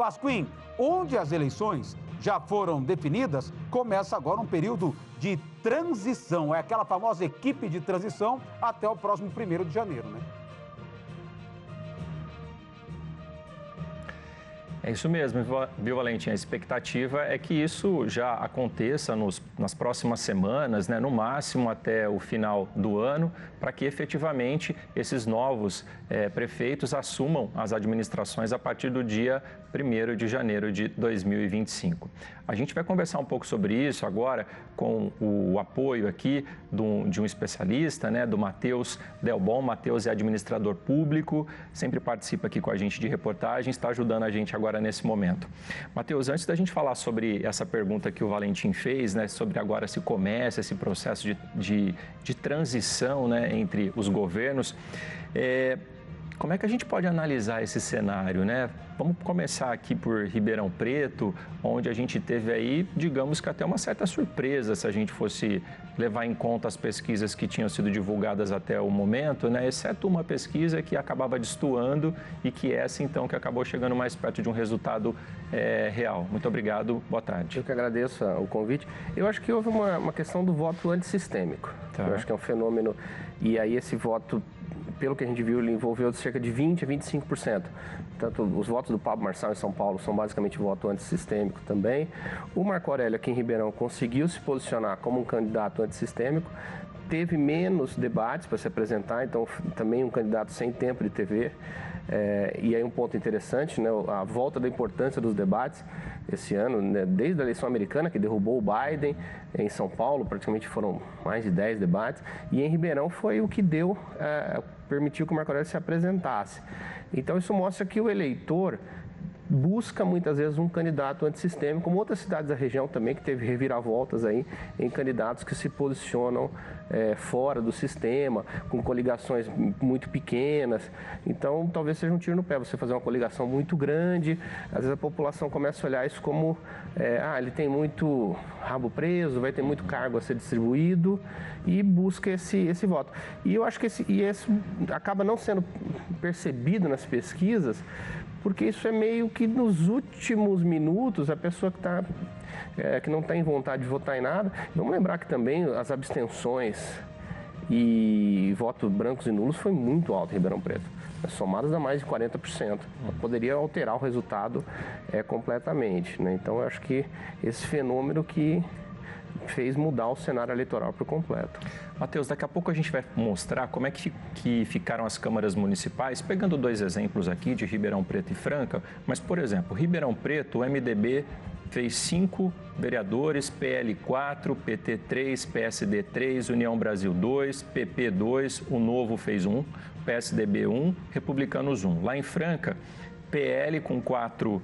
Pasquim, onde as eleições já foram definidas, começa agora um período de transição. É aquela famosa equipe de transição até o próximo 1º de janeiro, né? É isso mesmo, viu, Valentim? A expectativa é que isso já aconteça nas próximas semanas, né? No máximo até o final do ano, para que efetivamente esses novos prefeitos assumam as administrações a partir do dia 1º de janeiro de 2025. A gente vai conversar um pouco sobre isso agora com o apoio aqui de um especialista, né? Do Matheus Delbon. Matheus é administrador público, sempre participa aqui com a gente de reportagem, está ajudando a gente agora nesse momento. Matheus, antes da gente falar sobre essa pergunta que o Valentim fez, né, sobre agora se começa esse processo de transição, né, entre os governos, como é que a gente pode analisar esse cenário, né? Vamos começar aqui por Ribeirão Preto, onde a gente teve aí, digamos que até uma certa surpresa, se a gente fosse levar em conta as pesquisas que tinham sido divulgadas até o momento, né? Exceto uma pesquisa que acabava destoando e que essa, então, que acabou chegando mais perto de um resultado real. Muito obrigado, boa tarde. Eu que agradeço o convite. Eu acho que houve uma questão do voto antissistêmico. Tá. Eu acho que é um fenômeno, e aí esse voto, pelo que a gente viu, ele envolveu cerca de 20% a 25%. Tanto os votos do Pablo Marçal em São Paulo são basicamente voto antissistêmico também. O Marco Aurélio aqui em Ribeirão conseguiu se posicionar como um candidato antissistêmico, teve menos debates para se apresentar, então também um candidato sem tempo de TV. E aí um ponto interessante, né, a volta da importância dos debates esse ano, né, desde a eleição americana, que derrubou o Biden, em São Paulo praticamente foram mais de 10 debates, e em Ribeirão foi o que permitiu que o Marco Aurélio se apresentasse. Então isso mostra que o eleitor busca muitas vezes um candidato antissistêmico, como outras cidades da região também, que teve reviravoltas aí em candidatos que se posicionam fora do sistema, com coligações muito pequenas. Então talvez seja um tiro no pé você fazer uma coligação muito grande. Às vezes a população começa a olhar isso como ele tem muito rabo preso, vai ter muito cargo a ser distribuído, e busca esse voto. E eu acho que esse acaba não sendo percebido nas pesquisas, porque isso é meio que nos últimos minutos, a pessoa que não tem vontade de votar em nada. Vamos lembrar que também as abstenções e votos brancos e nulos foi muito alto em Ribeirão Preto, somadas a mais de 40%. Poderia alterar o resultado completamente, né? Então eu acho que esse fenômeno que fez mudar o cenário eleitoral por completo. Matheus, daqui a pouco a gente vai mostrar como é que ficaram as câmaras municipais, pegando 2 exemplos aqui de Ribeirão Preto e Franca, mas, por exemplo, Ribeirão Preto, o MDB fez 5 vereadores, PL 4, PT 3, PSD 3, União Brasil 2, PP 2, o Novo fez 1, PSDB 1, Republicanos 1. Lá em Franca, PL com 4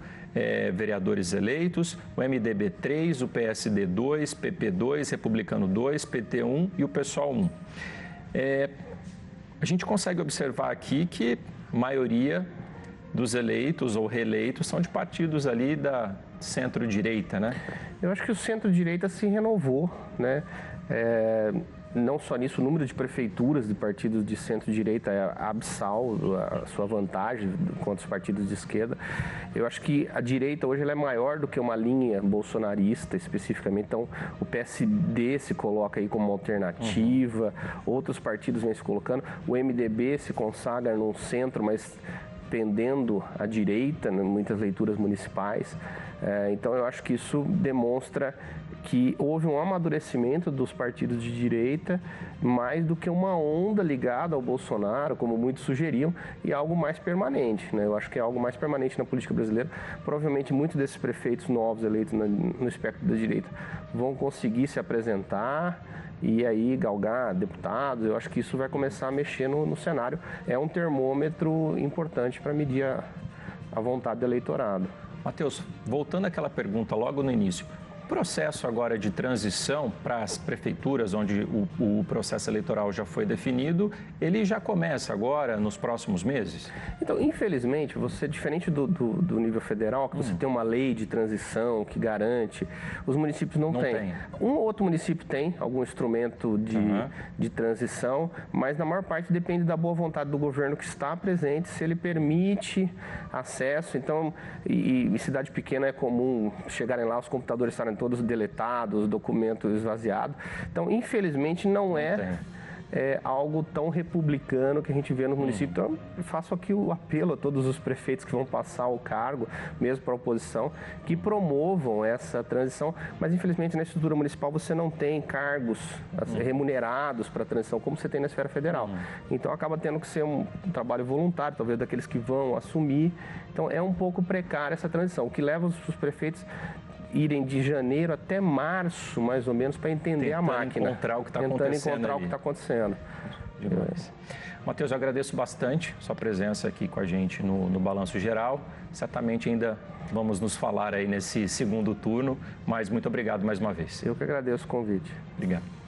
vereadores eleitos, o MDB 3, o PSD 2, PP 2, Republicano 2, PT 1 e o PSOL 1. A gente consegue observar aqui que a maioria dos eleitos ou reeleitos são de partidos ali da centro-direita, né? Eu acho que o centro-direita se renovou, né? Não só nisso, o número de prefeituras de partidos de centro-direita é abissal, a sua vantagem contra os partidos de esquerda. Eu acho que a direita hoje ela é maior do que uma linha bolsonarista especificamente, então o PSD se coloca aí como uma alternativa, outros partidos vêm se colocando, o MDB se consagra num centro, mas pendendo à direita, né, muitas leituras municipais. Então eu acho que isso demonstra que houve um amadurecimento dos partidos de direita, mais do que uma onda ligada ao Bolsonaro, como muitos sugeriam, e algo mais permanente, né? Eu acho que é algo mais permanente na política brasileira. Provavelmente muitos desses prefeitos novos eleitos no espectro da direita vão conseguir se apresentar e aí galgar deputados. Eu acho que isso vai começar a mexer no cenário. É um termômetro importante para medir a vontade do eleitorado. Matheus, voltando àquela pergunta logo no início, processo agora de transição para as prefeituras, onde o processo eleitoral já foi definido, ele já começa agora nos próximos meses? Então, infelizmente, você, diferente do nível federal, que você tem uma lei de transição que garante, os municípios não têm. Um ou outro município tem algum instrumento de transição, mas na maior parte depende da boa vontade do governo que está presente, se ele permite acesso. Então, e cidade pequena é comum chegarem lá, os computadores estarem todos deletados, documentos esvaziados. Então, infelizmente, não é algo tão republicano que a gente vê no município. Então, eu faço aqui o apelo a todos os prefeitos que vão passar o cargo, mesmo para a oposição, que promovam essa transição. Mas, infelizmente, na estrutura municipal você não tem cargos remunerados para a transição, como você tem na esfera federal. Então, acaba tendo que ser um trabalho voluntário, talvez daqueles que vão assumir. Então, é um pouco precária essa transição, o que leva os prefeitos irem de janeiro até março, mais ou menos, para entender a máquina. Encontrar o que está acontecendo. Tentando encontrar o que está acontecendo. Demais. Matheus, eu agradeço bastante sua presença aqui com a gente no Balanço Geral. Certamente ainda vamos nos falar aí nesse segundo turno, mas muito obrigado mais uma vez. Eu que agradeço o convite. Obrigado.